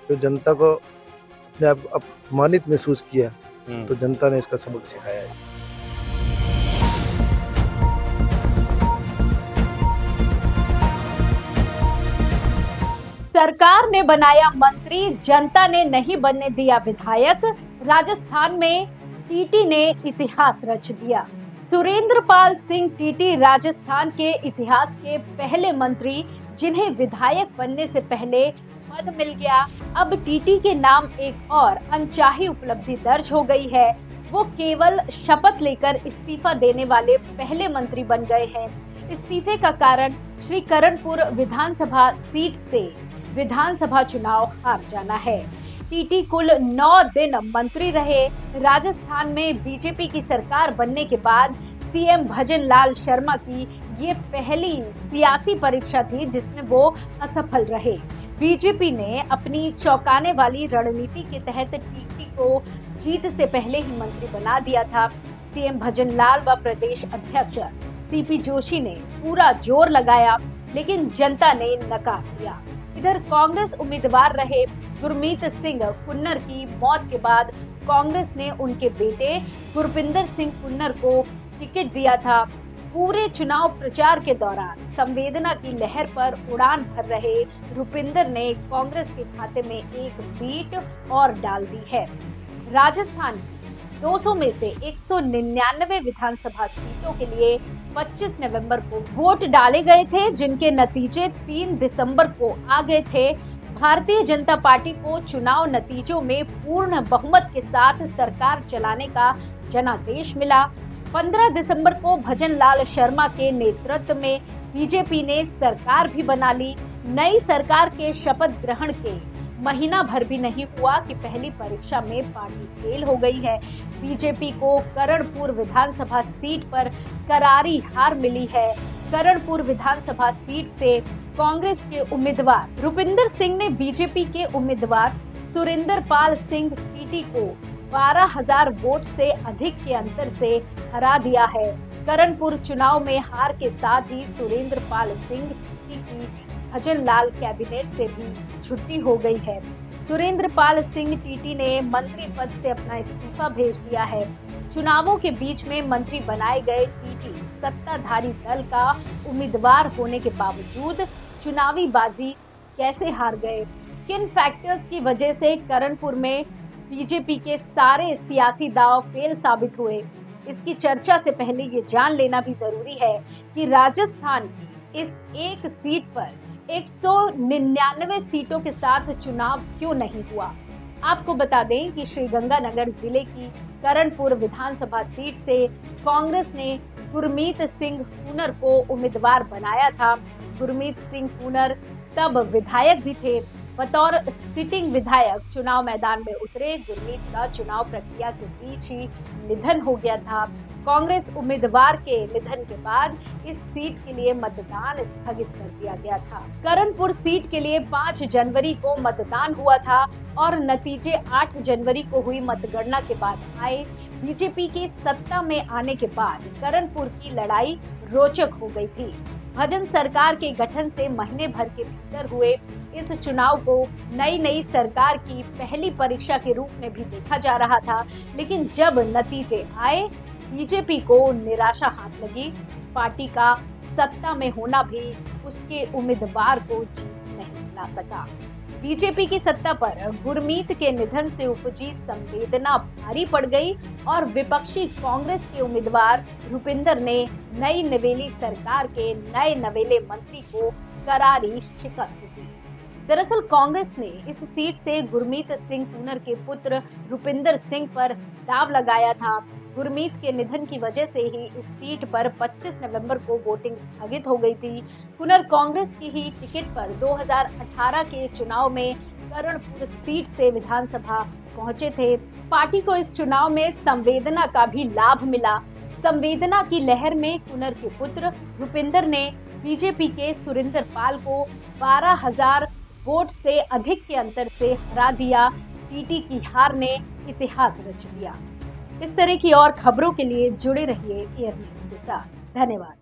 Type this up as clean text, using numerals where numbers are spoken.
जो जनता को ने अपमानित महसूस किया, हम्म। तो जनता ने इसका सबक सिखाया है। सरकार ने बनाया मंत्री, जनता ने नहीं बनने दिया विधायक। राजस्थान में टीटी ने इतिहास रच दिया। सुरेंद्र पाल सिंह टीटी राजस्थान के इतिहास के पहले मंत्री, जिन्हें विधायक बनने से पहले पद मिल गया। अब टीटी के नाम एक और अनचाही उपलब्धि दर्ज हो गई है। वो केवल शपथ लेकर इस्तीफा देने वाले पहले मंत्री बन गए हैं। इस्तीफे का कारण श्री करणपुर विधानसभा सीट से विधानसभा चुनाव हार जाना है। टीटी कुल 9 दिन मंत्री रहे। राजस्थान में बीजेपी की सरकार बनने के बाद सीएम भजन लाल शर्मा की ये पहली सियासी परीक्षा थी जिसमें वो असफल रहे। बीजेपी ने अपनी चौंकाने वाली रणनीति के तहत टीटी को जीत से पहले ही मंत्री बना दिया था। सीएम भजन लाल व प्रदेश अध्यक्ष सीपी जोशी ने पूरा जोर लगाया, लेकिन जनता ने नकार दिया। इधर कांग्रेस उम्मीदवार रहे गुरमीत सिंह कुन्नर की मौत के बाद कांग्रेस ने उनके बेटे गुरपिंदर सिंह कुन्नर को टिकट दिया था। पूरे चुनाव प्रचार के दौरान संवेदना की लहर पर उड़ान भर रहे रुपिंदर ने कांग्रेस के खाते में एक सीट और डाल दी है। राजस्थान 200 में से 199 विधानसभा सीटों के लिए 25 नवंबर को वोट डाले गए थे, जिनके नतीजे 3 दिसंबर को आ गए थे। भारतीय जनता पार्टी को चुनाव नतीजों में पूर्ण बहुमत के साथ सरकार चलाने का जनादेश मिला। 15 दिसंबर को भजन लाल शर्मा के नेतृत्व में बीजेपी ने सरकार भी बना ली। नई सरकार के शपथ ग्रहण के महीना भर भी नहीं हुआ कि पहली परीक्षा में पार्टी फेल हो गई है। बीजेपी को करणपुर विधानसभा सीट पर करारी हार मिली है। करणपुर विधानसभा सीट से कांग्रेस के उम्मीदवार रुपिंदर सिंह ने बीजेपी के उम्मीदवार सुरेंद्र पाल सिंह टीटी को 12,000 वोट से अधिक के अंतर से हरा दिया है। करणपुर चुनाव में हार के साथ ही सुरेंद्र पाल सिंह की भजन लाल कैबिनेट से भी छुट्टी हो गई है। सुरेंद्र पाल सिंह टीटी ने मंत्री पद से अपना इस्तीफा भेज दिया है। चुनावों के बीच में मंत्री बनाए गए टीटी सत्ताधारी दल का उम्मीदवार होने के बावजूद चुनावी बाजी कैसे हार गए, किन फैक्टर्स की वजह से करणपुर में बीजेपी के सारे सियासी दांव फेल साबित हुए, इसकी चर्चा से पहले ये जान लेना भी जरूरी है कि राजस्थान की इस एक सीट पर 199 सीटों के साथ चुनाव क्यों नहीं हुआ। आपको बता दें कि श्रीगंगानगर जिले की करणपुर विधानसभा सीट से कांग्रेस ने गुरमीत सिंह कुन्नर को उम्मीदवार बनाया था। गुरमीत सिंह कुन्नर तब विधायक भी थे। बतौर सिटिंग विधायक चुनाव मैदान में उतरे गुरमीत का चुनाव प्रक्रिया के बीच ही निधन हो गया था। कांग्रेस उम्मीदवार के निधन के बाद इस सीट के लिए मतदान स्थगित कर दिया गया था। करणपुर सीट के लिए 5 जनवरी को मतदान हुआ था और नतीजे 8 जनवरी को हुई मतगणना के बाद आए। बीजेपी के सत्ता में आने के बाद करणपुर की लड़ाई रोचक हो गई थी। भजन सरकार के गठन से महीने भर के भीतर हुए इस चुनाव को नई सरकार की पहली परीक्षा के रूप में भी देखा जा रहा था, लेकिन जब नतीजे आए बीजेपी को निराशा हाथ लगी। पार्टी का सत्ता में होना भी उसके उम्मीदवार को जीत नहीं दिला सका। बीजेपी की सत्ता पर गुरमीत के निधन से उपजी संवेदना भारी पड़ गई और विपक्षी कांग्रेस के उम्मीदवार रुपिंदर ने नई नवेली सरकार के नए नवेले मंत्री को करारी शिकस्त दी। दरअसल कांग्रेस ने इस सीट से गुरमीत सिंह कुन्नर के पुत्र रुपिंदर सिंह पर दाव लगाया था। गुरमीत के निधन की वजह से ही इस सीट पर 25 नवंबर को वोटिंग स्थगित हो गई थी। कुन्नर कांग्रेस की ही टिकट पर 2018 के चुनाव में करणपुर सीट से विधानसभा पहुंचे थे। पार्टी को इस चुनाव में संवेदना का भी लाभ मिला। संवेदना की लहर में कुन्नर के पुत्र रुपिंदर ने बीजेपी के सुरेंद्र पाल को 12,000 वोट से अधिक के अंतर से हरा दिया। टीटी की हार ने इतिहास रच दिया। इस तरह की और खबरों के लिए जुड़े रहिए एयर न्यूज़ के साथ। धन्यवाद।